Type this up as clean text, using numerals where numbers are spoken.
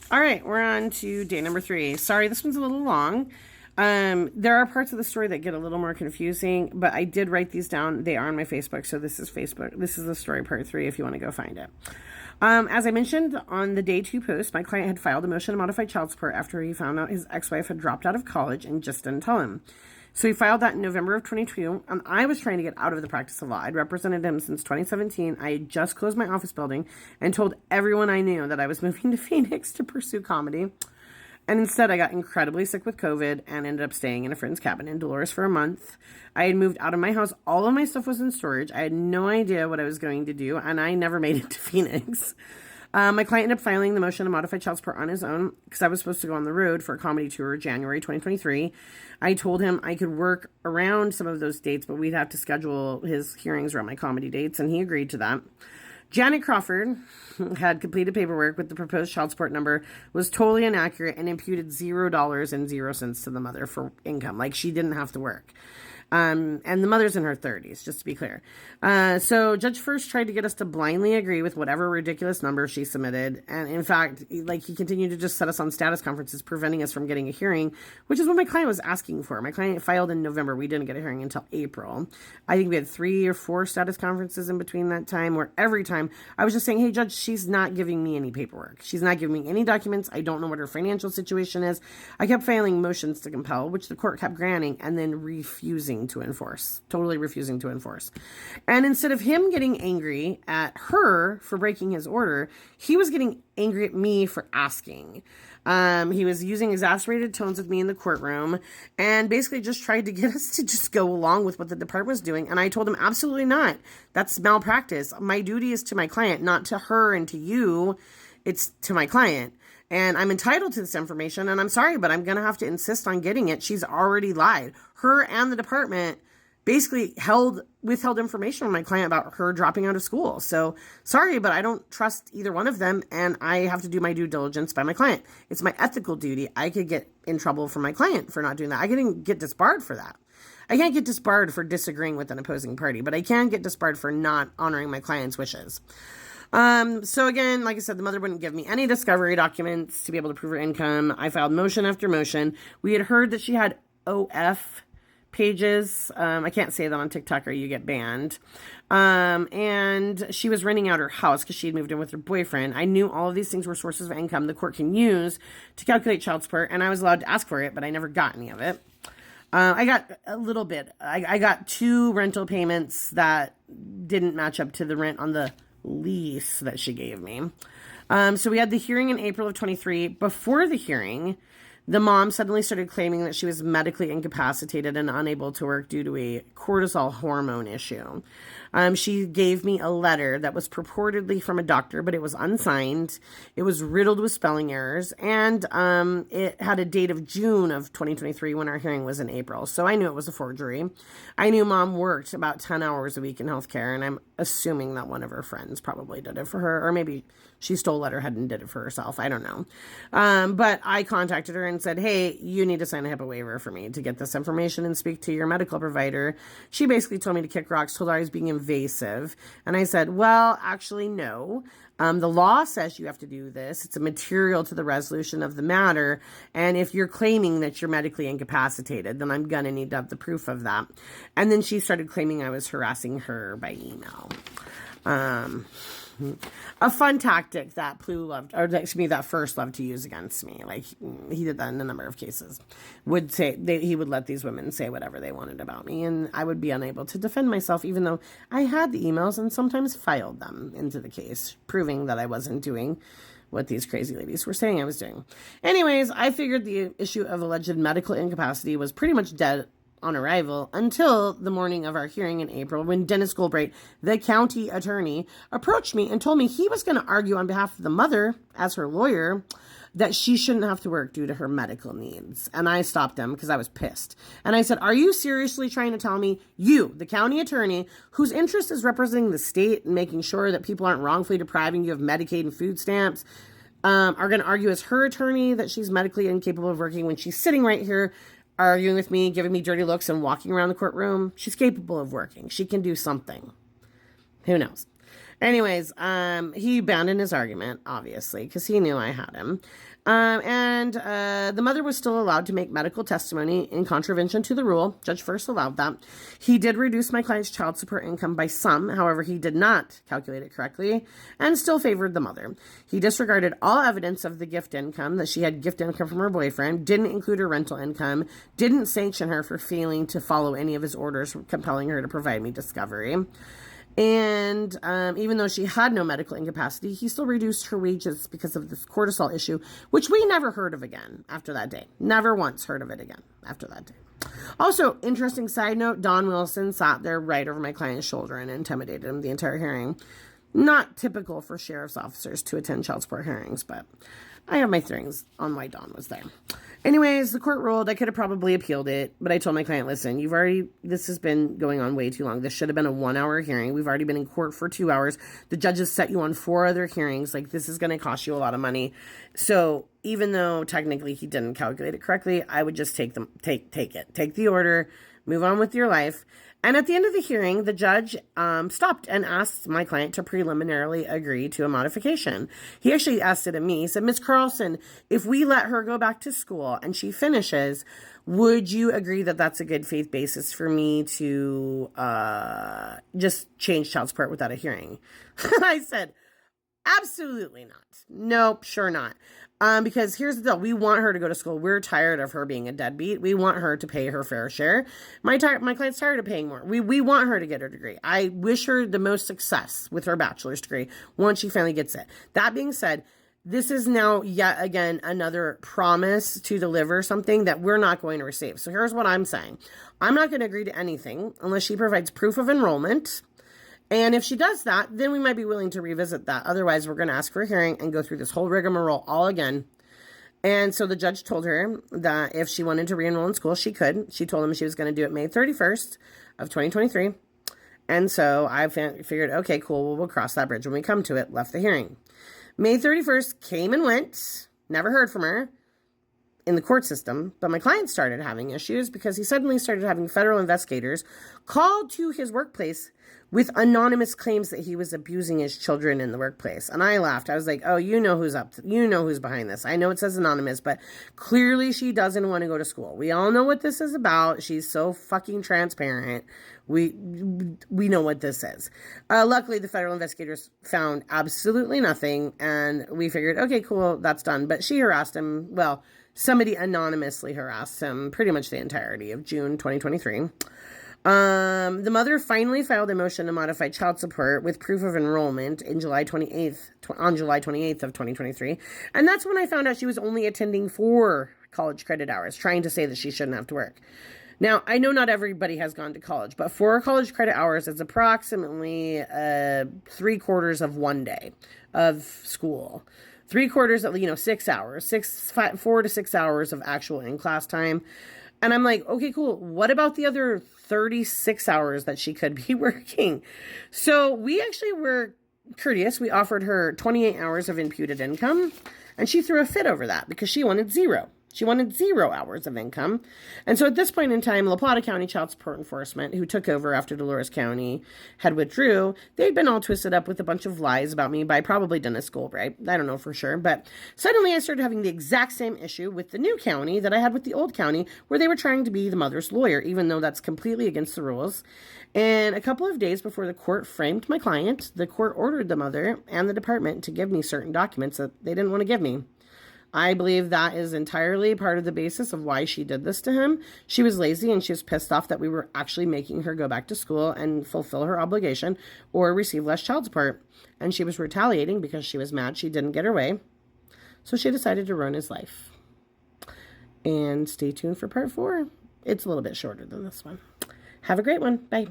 All right, we're on to day number 3. Sorry, this one's a little long. There are parts of the story that get a little more confusing, but I did write these down. They are on my Facebook, so this is Facebook. This is the story part 3 if you want to go find it. As I mentioned on the day 2 post, my client had filed a motion to modify child support after he found out his ex-wife had dropped out of college and just didn't tell him. So he filed that in November of 2022, and I was trying to get out of the practice of law. I'd represented him since 2017. I had just closed my office building and told everyone I knew that I was moving to Phoenix to pursue comedy. And instead, I got incredibly sick with COVID and ended up staying in a friend's cabin in Dolores for a month. I had moved out of my house. All of my stuff was in storage. I had no idea what I was going to do, and I never made it to Phoenix. My client ended up filing the motion to modify child support on his own because I was supposed to go on the road for a comedy tour January 2023. I told him I could work around some of those dates, but we'd have to schedule his hearings around my comedy dates, and he agreed to that. Janet Crawford had completed paperwork with the proposed child support number, was totally inaccurate, and imputed $0.00 to the mother for income. Like, she didn't have to work. And the mother's in her 30s, just to be clear. So Judge First tried to get us to blindly agree with whatever ridiculous number she submitted. And in fact, like, he continued to just set us on status conferences, preventing us from getting a hearing, which is what my client was asking for. My client filed in November. We didn't get a hearing until April. I think we had 3 or 4 status conferences in between that time, where every time I was just saying, hey, Judge, she's not giving me any paperwork. She's not giving me any documents. I don't know what her financial situation is. I kept filing motions to compel, which the court kept granting, and then refusing to enforce, totally refusing to enforce. And instead of him getting angry at her for breaking his order, he was getting angry at me for asking. He was using exasperated tones with me in the courtroom and basically just tried to get us to just go along with what the department was doing. And I told him, absolutely not. That's malpractice. My duty is to my client, not to her and to you. It's to my client. And I'm entitled to this information, and I'm sorry, but I'm going to have to insist on getting it. She's already lied. Her and the department basically withheld information from my client about her dropping out of school. So sorry, but I don't trust either one of them, and I have to do my due diligence by my client. It's my ethical duty. I could get in trouble for my client for not doing that. I couldn't get disbarred for that. I can't get disbarred for disagreeing with an opposing party, but I can get disbarred for not honoring my client's wishes. So again, like I said, the mother wouldn't give me any discovery documents to be able to prove her income. I filed motion after motion. We had heard that she had OF pages. I can't say that on TikTok or you get banned. And she was renting out her house because she had moved in with her boyfriend. I knew all of these things were sources of income the court can use to calculate child support, and I was allowed to ask for it, but I never got any of it. I got a little bit. I got 2 rental payments that didn't match up to the rent on the lease that she gave me. So we had the hearing in April of 23. Before the hearing, the mom suddenly started claiming that she was medically incapacitated and unable to work due to a cortisol hormone issue. She gave me a letter that was purportedly from a doctor, but it was unsigned. It was riddled with spelling errors, and it had a date of June of 2023 when our hearing was in April. So I knew it was a forgery. I knew mom worked about 10 hours a week in healthcare, and I'm assuming that one of her friends probably did it for her, or maybe she stole letterhead and did it for herself. I don't know. But I contacted her and said, hey, you need to sign a HIPAA waiver for me to get this information and speak to your medical provider. She basically told me to kick rocks, told her I was being invasive. And I said, well, actually, no. The law says you have to do this. It's a material to the resolution of the matter. And if you're claiming that you're medically incapacitated, then I'm going to need to have the proof of that. And then she started claiming I was harassing her by email. A fun tactic that that First loved to use against me. Like, he did that in a number of cases. He would let these women say whatever they wanted about me, and I would be unable to defend myself, even though I had the emails and sometimes filed them into the case, proving that I wasn't doing what these crazy ladies were saying I was doing. Anyways, I figured the issue of alleged medical incapacity was pretty much dead on arrival until the morning of our hearing in April, when Dennis Goldbright, the county attorney, approached me and told me he was going to argue on behalf of the mother, as her lawyer, that she shouldn't have to work due to her medical needs. And I stopped him because I was pissed. And I said, are you seriously trying to tell me you, the county attorney, whose interest is representing the state and making sure that people aren't wrongfully depriving you of Medicaid and food stamps, are going to argue as her attorney that she's medically incapable of working when she's sitting right here arguing with me, giving me dirty looks, and walking around the courtroom? She's capable of working. She can do something. Who knows? Anyways, he abandoned his argument, obviously, because he knew I had him. And the mother was still allowed to make medical testimony in contravention to the rule. Judge First allowed that. He did reduce my client's child support income by some. However, he did not calculate it correctly and still favored the mother. He disregarded all evidence of the gift income, that she had gift income from her boyfriend, didn't include her rental income, didn't sanction her for failing to follow any of his orders compelling her to provide me discovery. And even though she had no medical incapacity, he still reduced her wages because of this cortisol issue, which we never heard of again after that day. Never once heard of it again after that day. Also, interesting side note, Don Wilson sat there right over my client's shoulder and intimidated him the entire hearing. Not typical for sheriff's officers to attend child support hearings, but I have my theories on why Don was there. Anyways, the court ruled I could have probably appealed it, but I told my client, listen, this has been going on way too long. This should have been a 1-hour hearing. We've already been in court for 2 hours. The judges set you on 4 other hearings. Like, this is going to cost you a lot of money. So even though technically he didn't calculate it correctly, I would just take it. Take the order, move on with your life. And at the end of the hearing, the judge stopped and asked my client to preliminarily agree to a modification. He actually asked it of me. He said, Ms. Carlson, if we let her go back to school and she finishes, would you agree that that's a good faith basis for me to just change child support without a hearing? I said, absolutely not. Nope, sure not. Because here's the deal. We want her to go to school. We're tired of her being a deadbeat. We want her to pay her fair share. My client's tired of paying more. We want her to get her degree. I wish her the most success with her bachelor's degree once she finally gets it. That being said, this is now yet again another promise to deliver something that we're not going to receive. So here's what I'm saying. I'm not going to agree to anything unless she provides proof of enrollment. And if she does that, then we might be willing to revisit that. Otherwise, we're going to ask for a hearing and go through this whole rigmarole all again. And so the judge told her that if she wanted to re-enroll in school, she could. She told him she was going to do it May 31st of 2023. And so I figured, okay, cool, we'll cross that bridge when we come to it. Left the hearing. May 31st came and went. Never heard from her in the court system, but my client started having issues because he suddenly started having federal investigators called to his workplace with anonymous claims that he was abusing his children in the workplace. And I laughed. I was like, oh, you know who's who's behind this. I know it says anonymous, but clearly she doesn't want to go to school. We all know what this is about. She's so fucking transparent. We know what this is. Luckily, the federal investigators found absolutely nothing, and we figured, okay, cool, that's done. But she harassed him. Well, somebody anonymously harassed him pretty much the entirety of June 2023. The mother finally filed a motion to modify child support with proof of enrollment on July 28th of 2023. And that's when I found out she was only attending 4 college credit hours, trying to say that she shouldn't have to work. Now, I know not everybody has gone to college, but 4 college credit hours is approximately 3/4 of 1 day of school. 3/4 of, 6 hours, 4 to 6 hours of actual in-class time. And I'm like, okay, cool. What about the other 36 hours that she could be working? So we actually were courteous. We offered her 28 hours of imputed income, and she threw a fit over that because she wanted 0. She wanted 0 hours of income. And so at this point in time, La Plata County Child Support Enforcement, who took over after Dolores County had withdrew, they'd been all twisted up with a bunch of lies about me by probably Dennis Goldbright. I don't know for sure. But suddenly I started having the exact same issue with the new county that I had with the old county, where they were trying to be the mother's lawyer, even though that's completely against the rules. And a couple of days before the court framed my client, the court ordered the mother and the department to give me certain documents that they didn't want to give me. I believe that is entirely part of the basis of why she did this to him. She was lazy and she was pissed off that we were actually making her go back to school and fulfill her obligation or receive less child support. And she was retaliating because she was mad she didn't get her way. So she decided to ruin his life. And stay tuned for part 4. It's a little bit shorter than this one. Have a great one. Bye.